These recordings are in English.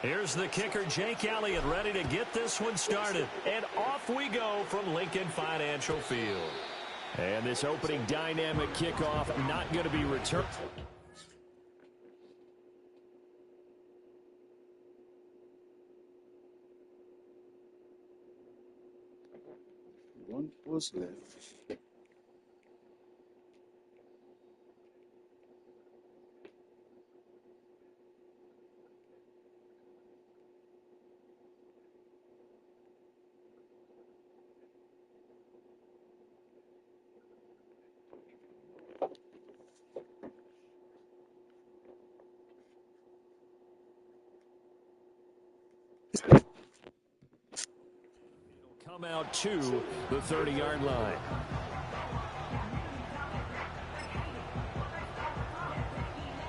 Here's the kicker, Jake Elliott, ready to get this one started. And off we go from Lincoln Financial Field. And this opening dynamic kickoff not going to be returned. One was left. Come out to the 30-yard line.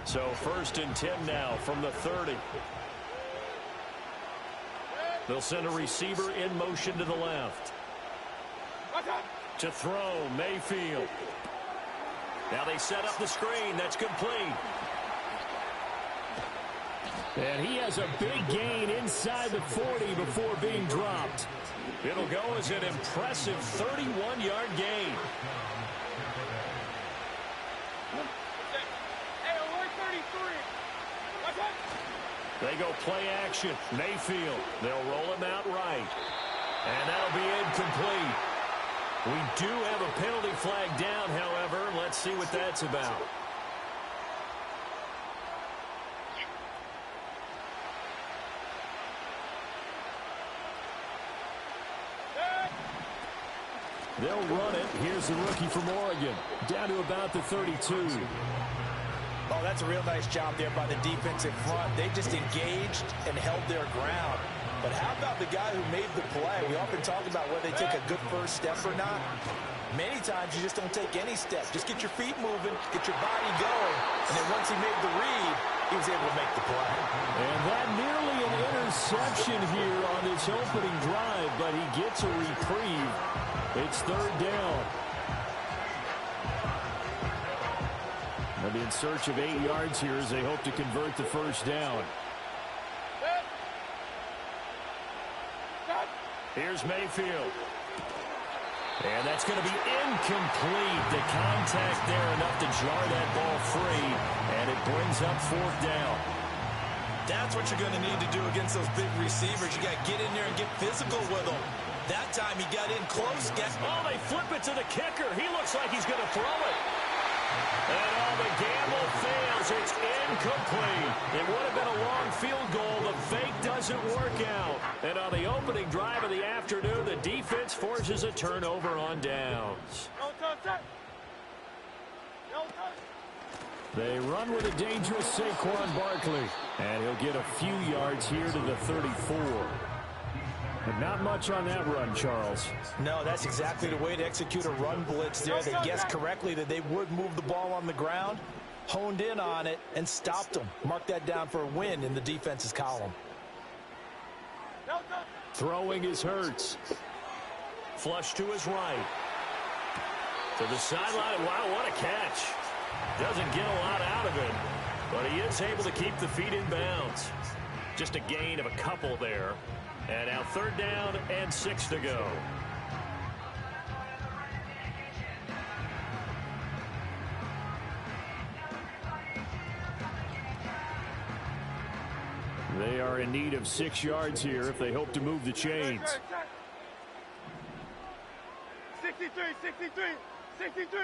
So 1st and 10 now from the 30. They'll send a receiver in motion to the left. To throw, Mayfield. Now they set up the screen. That's complete. And he has a big gain inside the 40 before being dropped. It'll go as an impressive 31-yard gain. They go play action. Mayfield. They'll roll him out right. And that'll be incomplete. We do have a penalty flag down, however. Let's see what that's about. They'll run it. Here's the rookie from Oregon. Down to about the 32. Oh, that's a real nice job there by the defensive front. They just engaged and held their ground. But how about the guy who made the play? We often talk about whether they take a good first step or not. Many times you just don't take any step. Just get your feet moving, get your body going. And then once he made the read, he was able to make the play. And that nearly an interception here on this opening drive, but he gets a reprieve. It's 3rd down. They'll be in search of 8 yards here as they hope to convert the 1st down. Here's Mayfield. And that's going to be incomplete. The contact there enough to jar that ball free. And it brings up 4th down. That's what you're going to need to do against those big receivers. You got to get in there and get physical with them. That time he got in close. Oh, they flip it to the kicker. He looks like he's going to throw it. And the gamble fails. It's incomplete. It would have been a long field goal. The fake doesn't work out. And on the opening drive of the afternoon, the defense forces a turnover on downs. They run with a dangerous Saquon Barkley. And he'll get a few yards here to the 34. But not much on that run, Charles. No, that's exactly the way to execute a run blitz there. They guessed correctly that they would move the ball on the ground, honed in on it, and stopped them. Mark that down for a win in the defense's column. Throwing is Hurts. Flush to his right. To the sideline. Wow, what a catch. Doesn't get a lot out of it, but he is able to keep the feet in bounds. Just a gain of a couple there. And now 3rd down and 6 to go. They are in need of 6 yards here if they hope to move the chains. 63, 63, 63.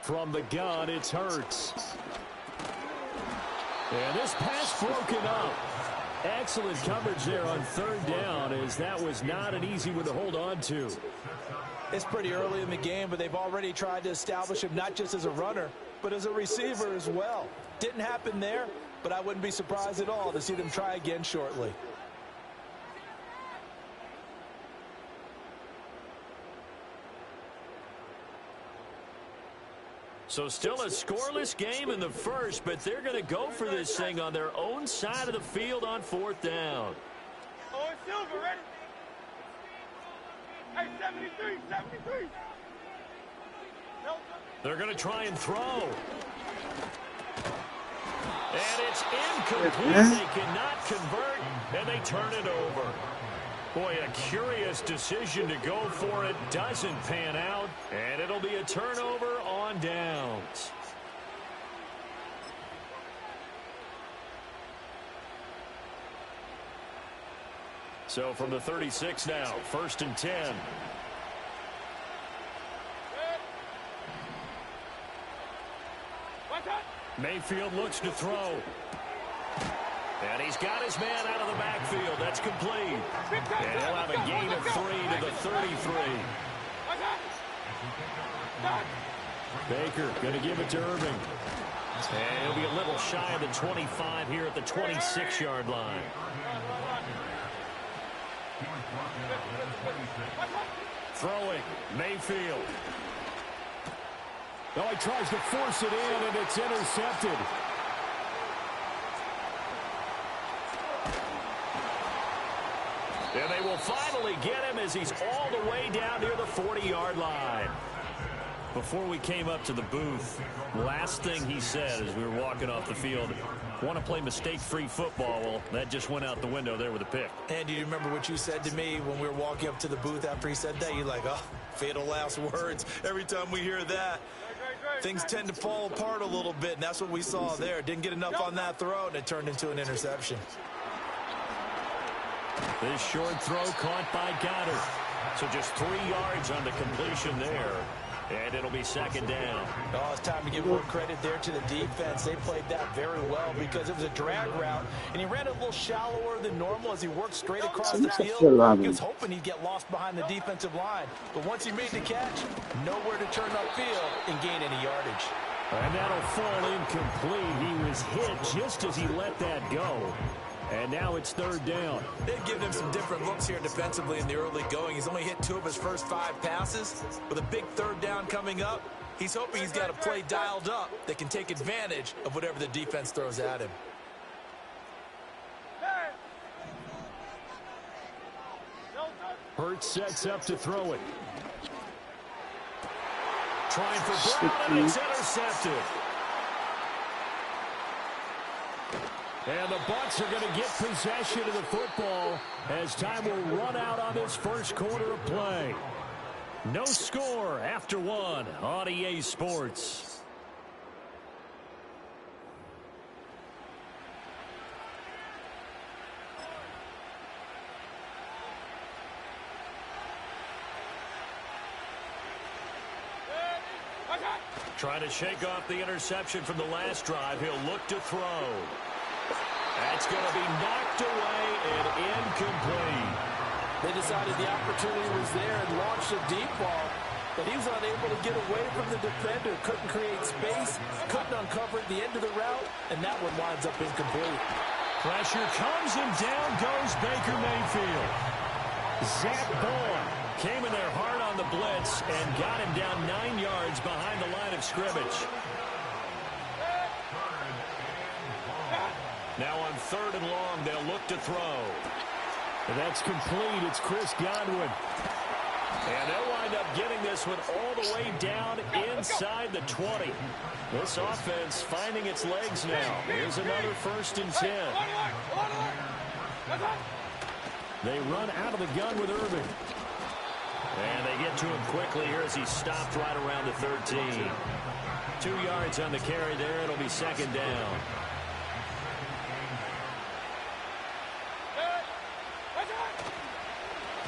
From the gun, it's Hurts. And this pass broken up. Excellent coverage there on 3rd down, as that was not an easy one to hold on to. It's pretty early in the game, but they've already tried to establish him not just as a runner, but as a receiver as well. Didn't happen there, but I wouldn't be surprised at all to see them try again shortly. So still a scoreless game in the first, but they're going to go for this thing on their own side of the field on 4th down. Oh, it's Silver, ready? Hey, 73, 73. They're going to try and throw. And it's incomplete. They cannot convert, and they turn it over. Boy, a curious decision to go for it. Doesn't pan out, and it'll be a turnover on downs. So from the 36 now, 1st and 10. Mayfield looks to throw. And he's got his man out of the backfield. That's complete. And he'll have a gain of 3 to the 33. Baker going to give it to Irving. And he'll be a little shy of the 25 here at the 26-yard line. Throwing, Mayfield. Oh, he tries to force it in, and it's intercepted. And they will finally get him as he's all the way down near the 40-yard line. Before we came up to the booth, last thing he said as we were walking off the field, want to play mistake-free football. Well, that just went out the window there with a pick. And do you remember what you said to me when we were walking up to the booth after he said that? You're like, oh, fatal last words. Every time we hear that, things tend to fall apart a little bit, and that's what we saw there. Didn't get enough on that throw, and it turned into an interception. This short throw caught by Goddard. So just 3 yards on the completion there. And it'll be 2nd down. Oh, it's time to give more credit there to the defense. They played that very well because it was a drag route, and he ran it a little shallower than normal as he worked straight across the field. He was hoping he'd get lost behind the defensive line. But once he made the catch, nowhere to turn upfield and gain any yardage. And that'll fall incomplete. He was hit just as he let that go. And now it's 3rd down. They've given him some different looks here defensively in the early going. He's only hit 2 of his first 5 passes. With a big 3rd down coming up, he's hoping he's got a play dialed up that can take advantage of whatever the defense throws at him. Hurts sets up to throw it. Trying for Brown, and it's intercepted. And the Bucs are going to get possession of the football as time will run out on this first quarter of play. No score after 1 on EA Sports. Trying to shake off the interception from the last drive. He'll look to throw. That's going to be knocked away and incomplete. They decided the opportunity was there and launched a deep ball, but he was unable to get away from the defender. Couldn't create space, couldn't uncover at the end of the route, and that one winds up incomplete. Pressure comes, and down goes Baker Mayfield. Zach Bowen came in there hard on the blitz and got him down 9 yards behind the line of scrimmage. Now on 3rd and long, they'll look to throw. And that's complete. It's Chris Godwin. And they'll wind up getting this one all the way down inside the 20. This offense finding its legs now. Here's another 1st and 10. They run out of the gun with Irving. And they get to him quickly here as he stopped right around the 13. 2 yards on the carry there. It'll be 2nd down.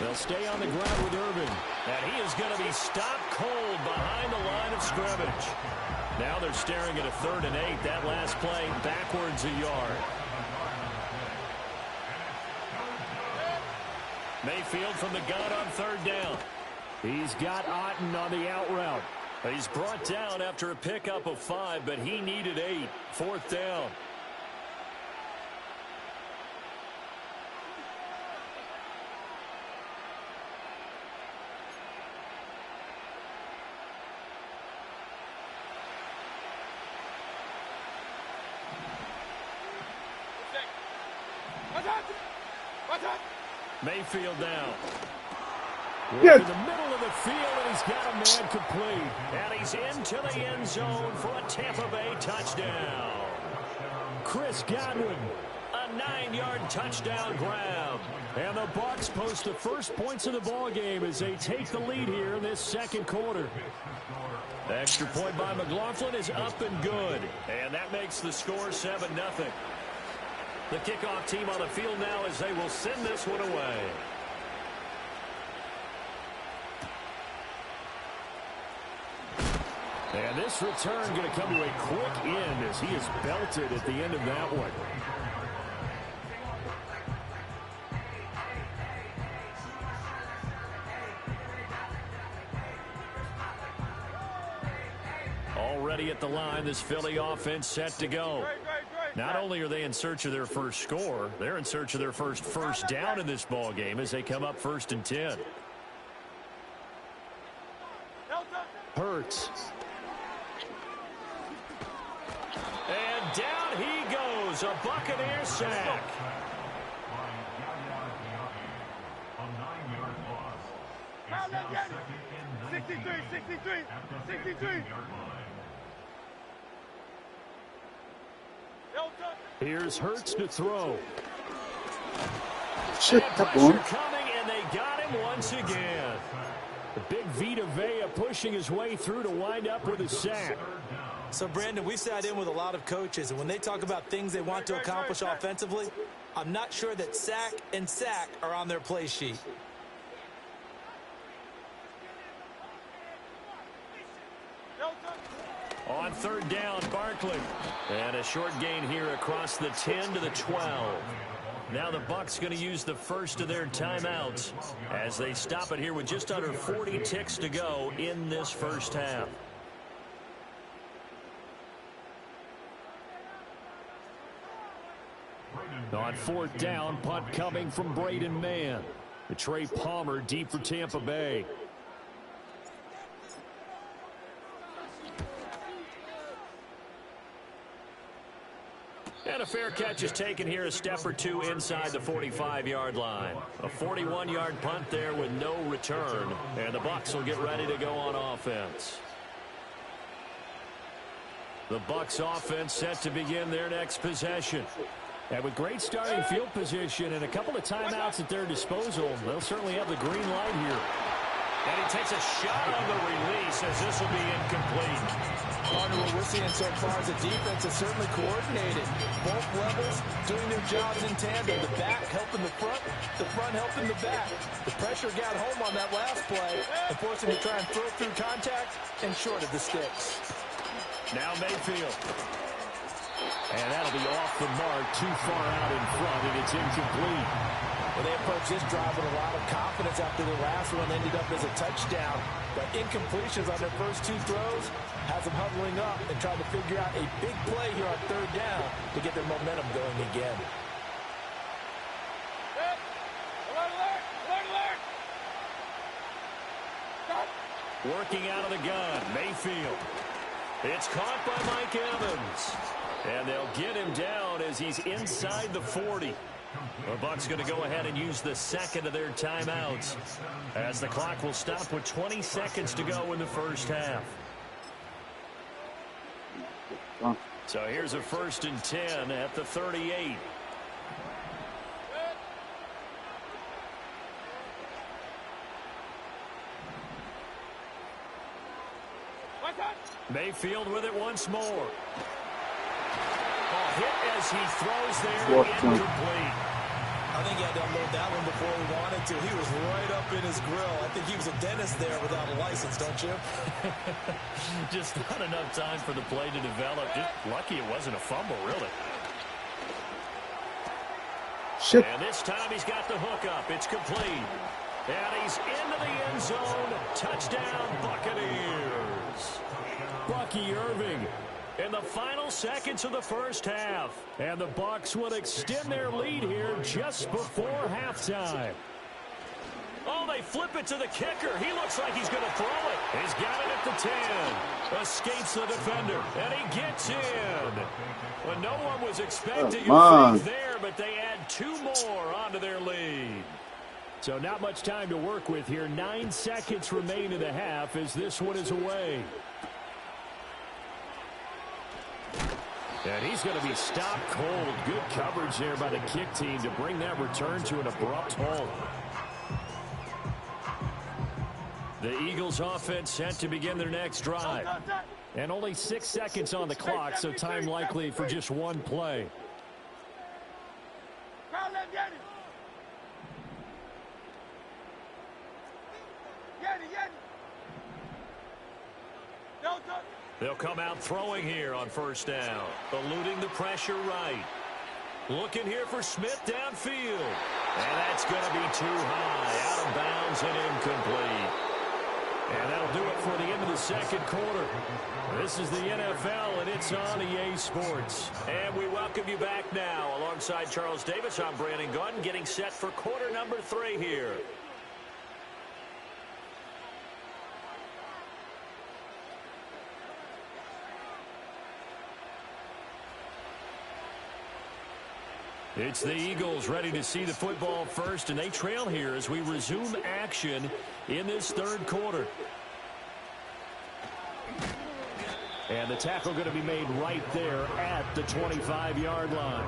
They'll stay on the ground with Irving. And he is going to be stopped cold behind the line of scrimmage. Now they're staring at a 3rd and 8. That last play backwards a yard. Mayfield from the gun on 3rd down. He's got Otten on the out route. He's brought down after a pickup of 5, but he needed 8. 4th down. Mayfield now. Yes. In the middle of the field, and he's got a man complete. And he's into the end zone for a Tampa Bay touchdown. Chris Godwin. A 9-yard touchdown grab. And the Bucs post the first points of the ball game as they take the lead here in this second quarter. The extra point by McLaughlin is up and good. And that makes the score 7-0. The kickoff team on the field now as they will send this one away. And this return going to come to a quick end as he is belted at the end of that one. Already at the line, this Philly offense set to go. Not only are they in search of their first score, they're in search of their first down in this ball game as they come up 1st and 10. Hurts. And down he goes, a Buccaneer sack. Now let's get it. 63, 63, 63. Here's Hurts to throw. Shit, And tá pressure bom. coming, and they got him once again. The big Vita Vea pushing his way through to wind up with a sack. So, Brandon, we sat in with a lot of coaches, and when they talk about things they want to accomplish offensively, I'm not sure that sack and sack are on their play sheet. On 3rd down, Barkley. And a short gain here across the 10 to the 12. Now the Bucs going to use the first of their timeouts as they stop it here with just under 40 ticks to go in this first half. On 4th down, punt coming from Braden Mann. Trey Palmer deep for Tampa Bay. And a fair catch is taken here, a step or two inside the 45-yard line. A 41-yard punt there with no return. And the Bucs will get ready to go on offense. The Bucs offense set to begin their next possession. And with great starting field position and a couple of timeouts at their disposal, they'll certainly have the green light here. And he takes a shot on the release as this will be incomplete. Partner, what we're seeing so far is the defense is certainly coordinated. Both levels doing their jobs in tandem. The back helping the front helping the back. The pressure got home on that last play and forced him to try and throw through contact and short of the sticks. Now Mayfield. And that'll be off the mark, too far out in front, and it's incomplete. Well, they approached this drive with a lot of confidence after the last one ended up as a touchdown. But incompletions on their first 2 throws has them huddling up and trying to figure out a big play here on 3rd down to get their momentum going again. Working out of the gun, Mayfield. It's caught by Mike Evans. And they'll get him down as he's inside the 40. The Bucs going to go ahead and use the second of their timeouts as the clock will stop with 20 seconds to go in the first half. So here's a 1st and 10 at the 38. Mayfield with it once more. Hit as he throws there, incomplete. I think he had to unload that one before he wanted to. He was right up in his grill. I think he was a dentist there without a license, don't you? Just not enough time for the play to develop. Just lucky it wasn't a fumble, really. Shit. And this time he's got the hook up. It's complete. And he's into the end zone. Touchdown, Buccaneers. Bucky Irving in the final seconds of the first half. And the Bucs will extend their lead here just before halftime. Oh, they flip it to the kicker. He looks like he's going to throw it. He's got it at the 10. Escapes the defender. And he gets in. Well, no one was expecting a fake there, but they add 2 more onto their lead. So not much time to work with here. 9 seconds remain in the half as this one is away. And he's going to be stopped cold. Good coverage there by the kick team to bring that return to an abrupt halt. The Eagles offense set to begin their next drive. And only 6 seconds on the clock, so time likely for just one play. They'll come out throwing here on first down, eluding the pressure right. Looking here for Smith downfield. And that's going to be too high, out of bounds and incomplete. And that'll do it for the end of the second quarter. This is the NFL, and it's on EA Sports. And we welcome you back now. Alongside Charles Davis, I'm Brandon Gunn, getting set for quarter number 3 here. It's the Eagles ready to see the football first, and they trail here as we resume action in this third quarter. And the tackle going to be made right there at the 25-yard line.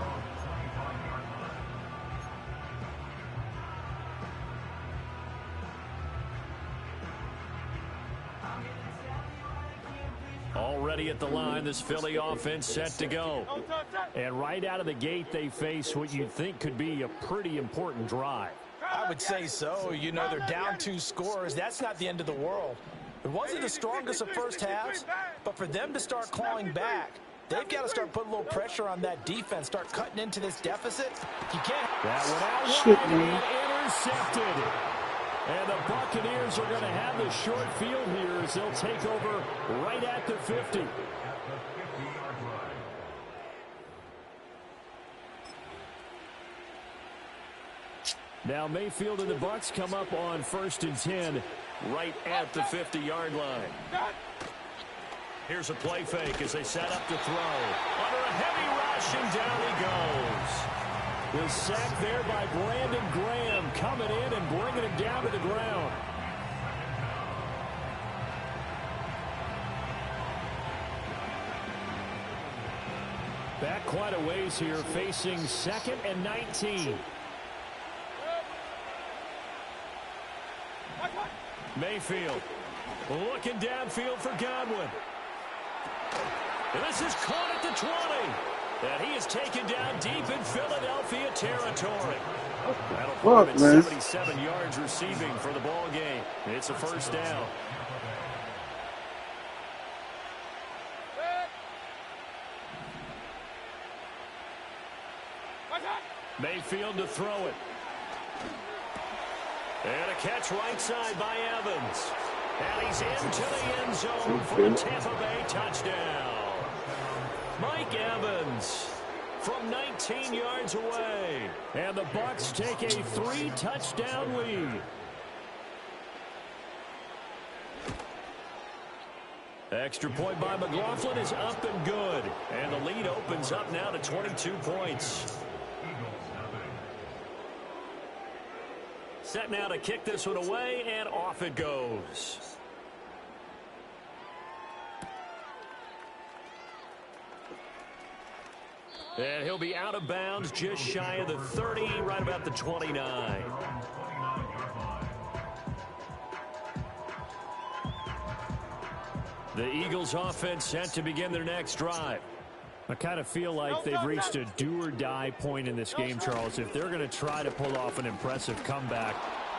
Already at the line, this Philly offense set to go. And right out of the gate, they face what you'd think could be a pretty important drive. I would say so. You know, they're down 2 scores. That's not the end of the world. It wasn't the strongest of first halves, but for them to start clawing back, they've got to start putting a little pressure on that defense, start cutting into this deficit. You can't. That one out wide and intercepted. And the Buccaneers are going to have the short field here as they'll take over right at the 50. Now Mayfield and the Bucs come up on 1st and 10 right at the 50-yard line. Here's a play fake as they set up to throw. Under a heavy rush, and down he goes. The sack there by Brandon Graham coming in and bringing him down to the ground. Back quite a ways here, facing 2nd and 19. Mayfield looking downfield for Godwin. And this is caught at the 20. And he is taken down deep in Philadelphia territory. That'll put him at 77 yards receiving for the ball game. It's a first down. Mayfield to throw it. And a catch right side by Evans. And he's into the end zone for a Tampa Bay touchdown. Mike Evans from 19 yards away. And the Bucs take a 3-touchdown lead. Extra point by McLaughlin is up and good. And the lead opens up now to 22 points. Set now to kick this one away, and off it goes. And he'll be out of bounds just shy of the 30, right about the 29. The Eagles offense set to begin their next drive. I kind of feel like they've reached a do-or-die point in this game, Charles. If they're going to try to pull off an impressive comeback,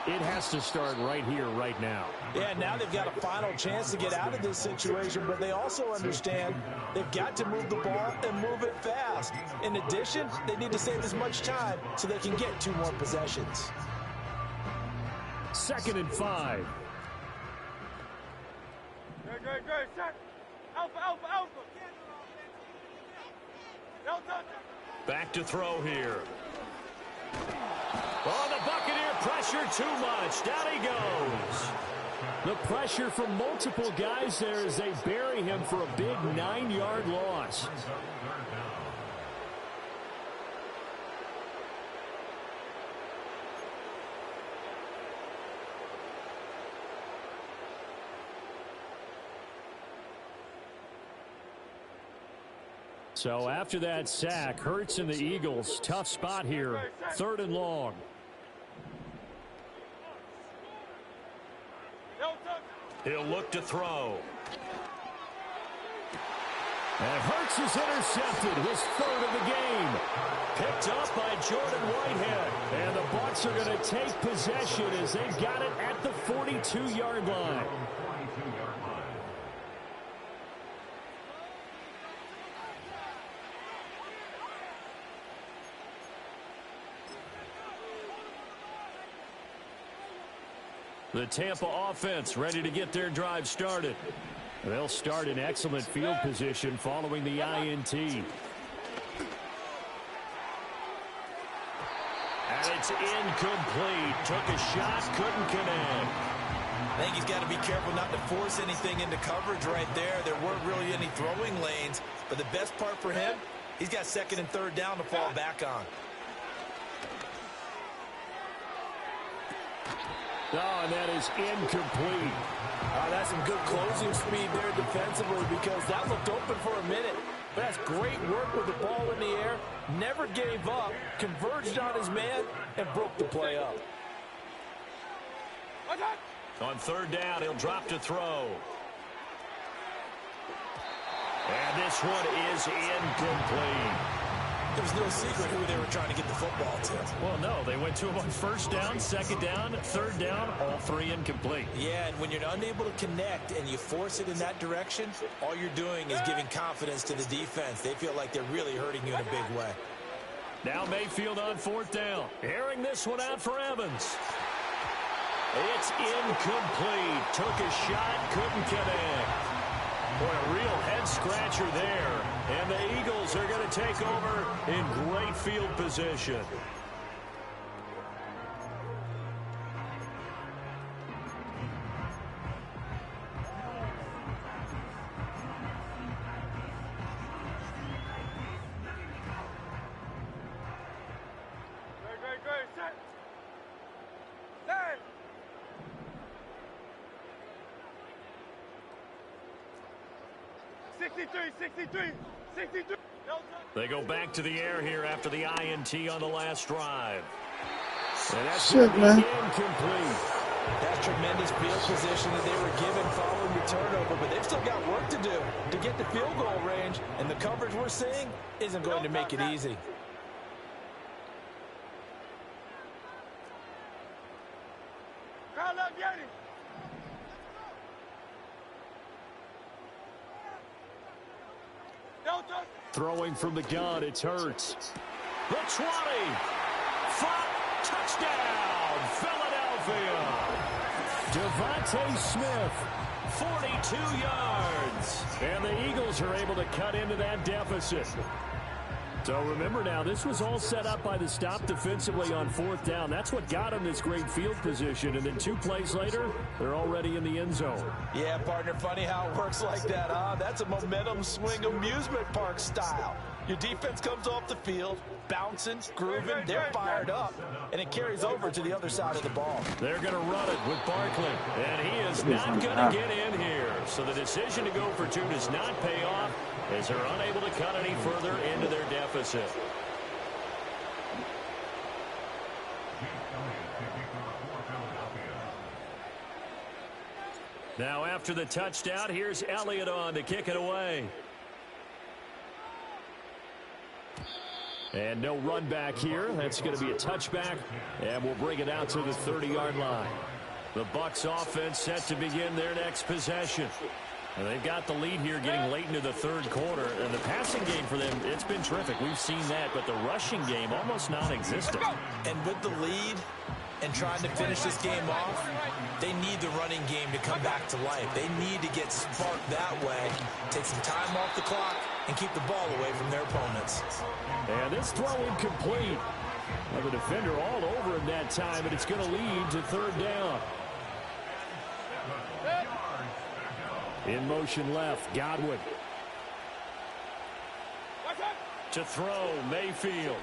it has to start right here, right now. Yeah, now they've got a final chance to get out of this situation, but they also understand they've got to move the ball and move it fast. In addition, they need to save as much time so they can get 2 more possessions. 2nd and 5. Good. Alpha. Back to throw here. Oh, the Buccaneer pressure too much. Down he goes. The pressure from multiple guys there as they bury him for a big 9-yard loss. So after that sack, Hurts and the Eagles, tough spot here, 3rd and long. He'll look to throw. And Hurts is intercepted, his 3rd of the game. Picked up by Jordan Whitehead. And the Bucs are going to take possession as they've got it at the 42-yard line. The Tampa offense ready to get their drive started. They'll start in excellent field position following the INT. And it's incomplete. Took a shot, couldn't connect. I think he's got to be careful not to force anything into coverage right there. There weren't really any throwing lanes. But the best part for him, he's got 2nd and 3rd down to fall back on. Oh, and that is incomplete. That's some good closing speed there defensively because that looked open for a minute. But that's great work with the ball in the air. Never gave up, converged on his man, and broke the play up. On 3rd down, he'll drop to throw. And this one is incomplete. There's no secret who they were trying to get the football to. Well, no, they went to him on 1st down, 2nd down, 3rd down, all 3 incomplete. Yeah, and when you're unable to connect and you force it in that direction, all you're doing is giving confidence to the defense. They feel like they're really hurting you in a big way. Now Mayfield on 4th down. Airing this one out for Evans. It's incomplete. Took a shot, couldn't connect. Boy, a real head-scratcher there. And the Eagles are going to take over in great field position. Great. Set. Set. 63. They go back to the air here after the INT on the last drive. And that's incomplete. That's tremendous field position that they were given following the turnover, but they've still got work to do to get the field goal range, and the coverage we're seeing isn't going to make it easy. Throwing from the gun, it's Hurts. The 20. Touchdown, Philadelphia. Devontae Smith, 42 yards. And the Eagles are able to cut into that deficit. So remember now, this was all set up by the stop defensively on 4th down. That's what got them this great field position. And then 2 plays later, they're already in the end zone. Yeah, partner, funny how it works like that, huh? That's a momentum swing amusement park style. Your defense comes off the field, bouncing, grooving, they're fired up, and it carries over to the other side of the ball. They're going to run it with Barkley, and he is not going to get in here. So the decision to go for 2 does not pay off as they're unable to cut any further into their deficit. Now after the touchdown, here's Elliott on to kick it away. And no run back here. That's going to be a touchback, and we'll bring it out to the 30-yard line. The Bucs offense set to begin their next possession. And they've got the lead here getting late into the 3rd quarter. And the passing game for them, it's been terrific. We've seen that, but the rushing game almost non-existent. And with the lead and trying to finish this game off, they need the running game to come back to life. They need to get sparked that way, take some time off the clock, and keep the ball away from their opponents. And this throw incomplete. Well, the defender all over him that time, and it's going to lead to 3rd down. In motion left, Godwin. To throw, Mayfield.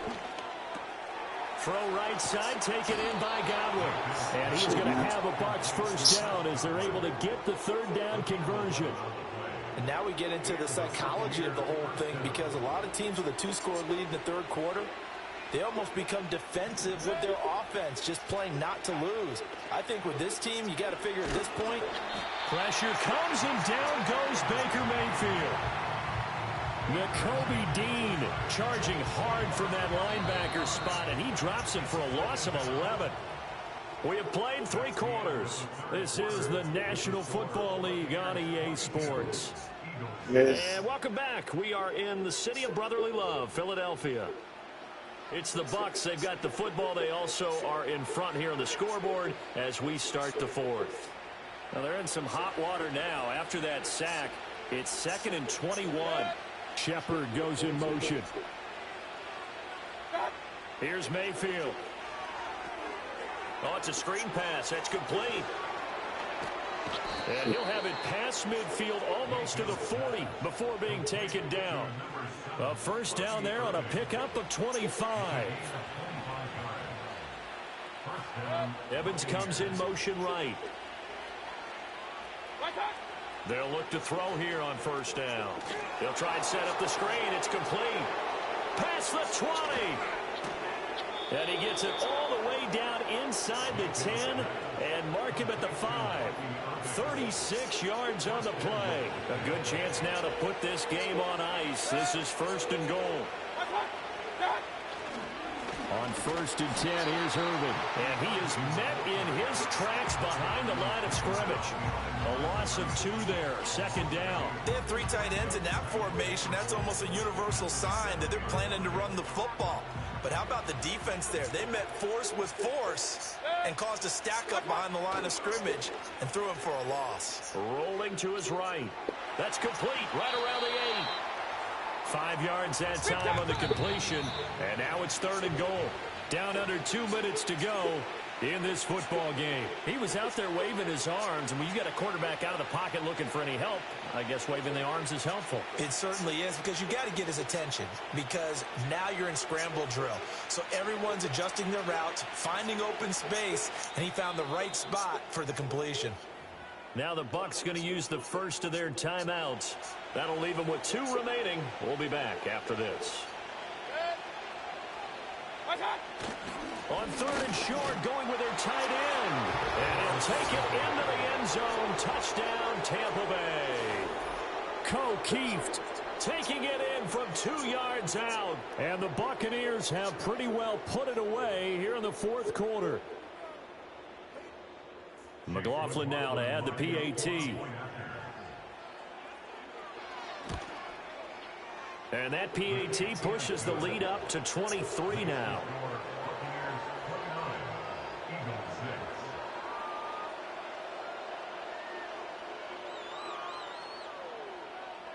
Throw right side, taken in by Godwin. And he's going to have a Bucs 1st down as they're able to get the 3rd down conversion. And now we get into the psychology of the whole thing, because a lot of teams with a 2-score lead in the third quarter, they almost become defensive with their offense, just playing not to lose. I think with this team, you got to figure at this point. Pressure comes and down goes Baker Mayfield. Nakobe Dean charging hard from that linebacker spot, and he drops him for a loss of 11. We have played 3 quarters. This is the National Football League on EA Sports. Yes. And welcome back. We are in the city of brotherly love, Philadelphia. It's the Bucs. They've got the football. They also are in front here on the scoreboard as we start the fourth. Now they're in some hot water now. After that sack, it's 2nd and 21. Shepard goes in motion. Here's Mayfield. Oh, it's a screen pass. That's complete. And he'll have it past midfield almost to the 40 before being taken down. A first down there on a pickup of 25. Evans comes in motion right. They'll look to throw here on first down. They'll try and set up the screen. It's complete. Past the 20. And he gets it all the way down inside the 10 and mark him at the 5. 36 yards on the play. A good chance now to put this game on ice. This is 1st and goal. On 1st and 10, here's Irvin. And he is met in his tracks behind the line of scrimmage. A loss of 2 there, 2nd down. They have 3 tight ends in that formation. That's almost a universal sign that they're planning to run the football. But how about the defense there? They met force with force and caused a stack up behind the line of scrimmage and threw him for a loss. Rolling to his right. That's complete right around the 8. 5 yards that time on the completion. And now it's 3rd and goal. Down under 2 minutes to go in this football game. He was out there waving his arms, and when you got a quarterback out of the pocket looking for any help, I guess waving the arms is helpful. It certainly is, because you got to get his attention, because now you're in scramble drill. So everyone's adjusting their routes, finding open space, and he found the right spot for the completion. Now the Bucs going to use the first of their timeouts. That'll leave them with 2 remaining. We'll be back after this. On 3rd and short, going with their tight end. And he'll take it into the end zone. Touchdown, Tampa Bay. O'Keefe taking it in from 2 yards out. And the Buccaneers have pretty well put it away here in the 4th quarter. McLaughlin now to add the PAT. And that PAT pushes the lead up to 23 now.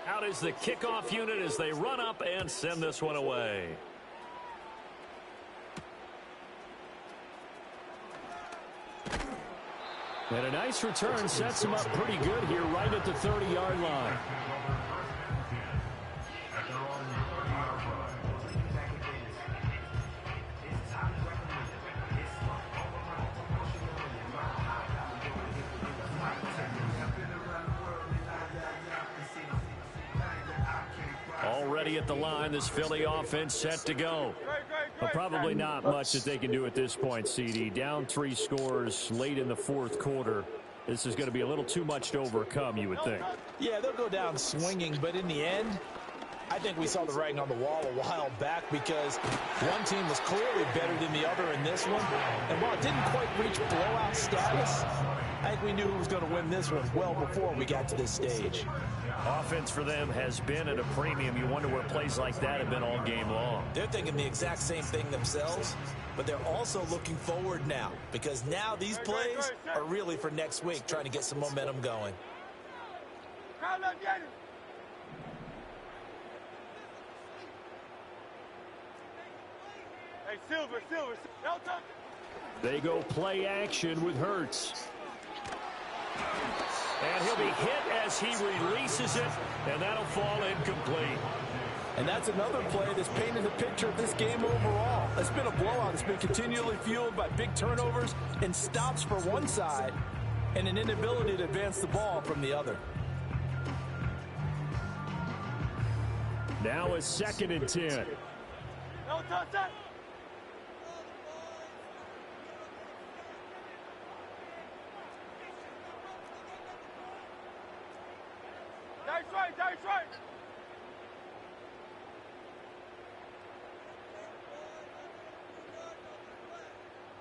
Out is the kickoff unit as they run up and send this one away. And a nice return sets him up pretty good here right at the 30-yard line. Already at the line, this Philly offense set to go. But probably not much that they can do at this point, CD. Down 3 scores late in the 4th quarter. This is going to be a little too much to overcome, you would think. Yeah, they'll go down swinging, but in the end, I think we saw the writing on the wall a while back, because one team was clearly better than the other in this one. And while it didn't quite reach blowout status, I think we knew who was going to win this one well before we got to this stage. Offense for them has been at a premium. You wonder where plays like that have been all game long. They're thinking the exact same thing themselves, but they're also looking forward now, because now these plays are really for next week, trying to get some momentum going. Hey, Silver. They go play action with Hurts. And he'll be hit as he releases it, and that'll fall incomplete. And that's another play that's painted a picture of this game overall. It's been a blowout. It's been continually fueled by big turnovers and stops for one side and an inability to advance the ball from the other. Now a 2nd and 10. No touch that. That's right, that's right.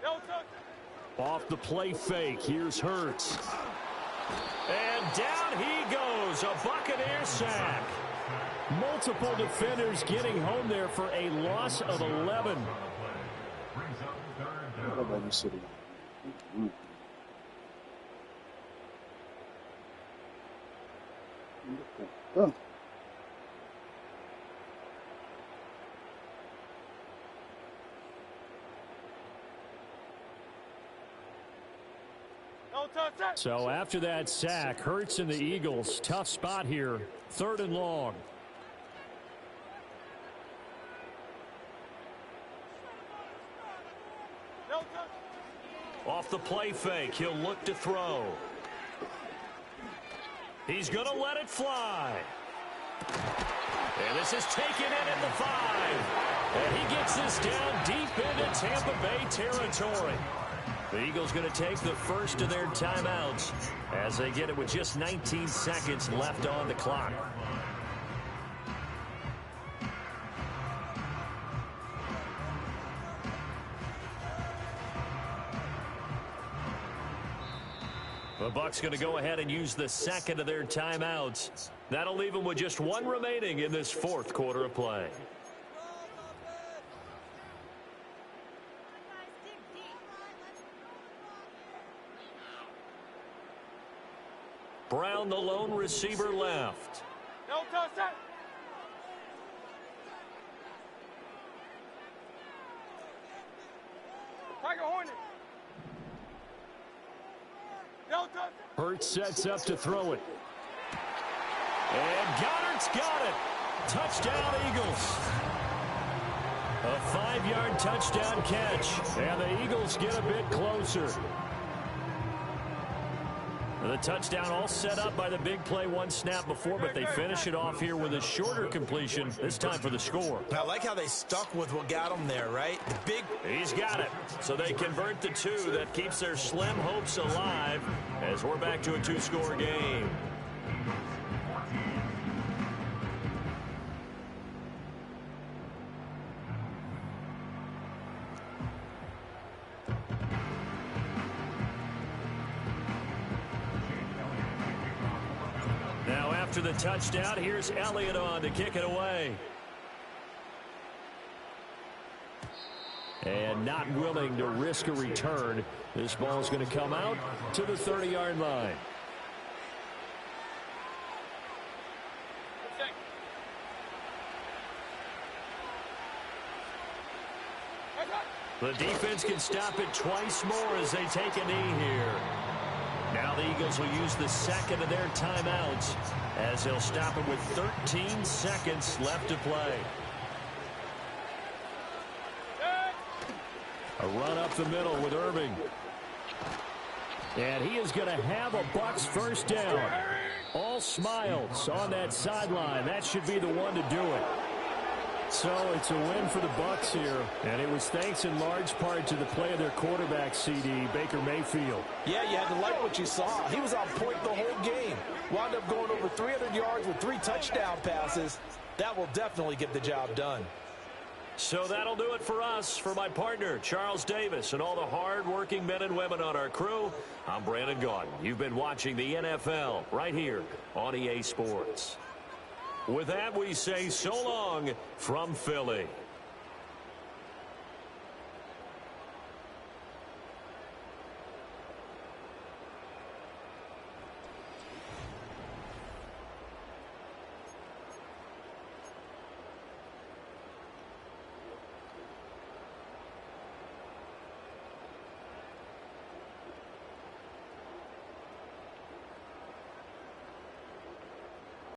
No touch. Off the play fake, here's Hurts. And down he goes, a Buccaneer sack. Multiple defenders getting home there for a loss of 11. So after that sack, Hurts and the Eagles, tough spot here, 3rd and long. Off the play fake, he'll look to throw. He's going to let it fly. And this is taken in at the 5. And he gets this down deep into Tampa Bay territory. The Eagles going to take the first of their timeouts as they get it with just 19 seconds left on the clock. The Bucs going to go ahead and use the 2nd of their timeouts. That'll leave them with just 1 remaining in this 4th quarter of play. Brown, the lone receiver, left. No touch that. Tiger Hornet. No touch. Hurts sets up to throw it. And Goddard's got it. Touchdown, Eagles. A 5-yard touchdown catch. And the Eagles get a bit closer. The touchdown all set up by the big play 1 snap before, but they finish it off here with a shorter completion, this time for the score. I like how they stuck with what got them there, right? The big... He's got it. So they convert the 2. That keeps their slim hopes alive as we're back to a 2-score game. After the touchdown, here's Elliott on to kick it away. And not willing to risk a return. This ball's going to come out to the 30-yard line. The defense can stop it twice more as they take a knee here. Now the Eagles will use the 2nd of their timeouts as they'll stop it with 13 seconds left to play. A run up the middle with Irving. And he is going to have a Bucs first down. All smiles on that sideline. That should be the one to do it. So it's a win for the Bucs here, and it was thanks in large part to the play of their quarterback, CD, Baker Mayfield. Yeah, you had to like what you saw. He was on point the whole game. Wound up going over 300 yards with 3 touchdown passes. That will definitely get the job done. So that'll do it for us. For my partner, Charles Davis, and all the hard-working men and women on our crew, I'm Brandon Gaudin. You've been watching the NFL right here on EA Sports. With that, we say so long from Philly.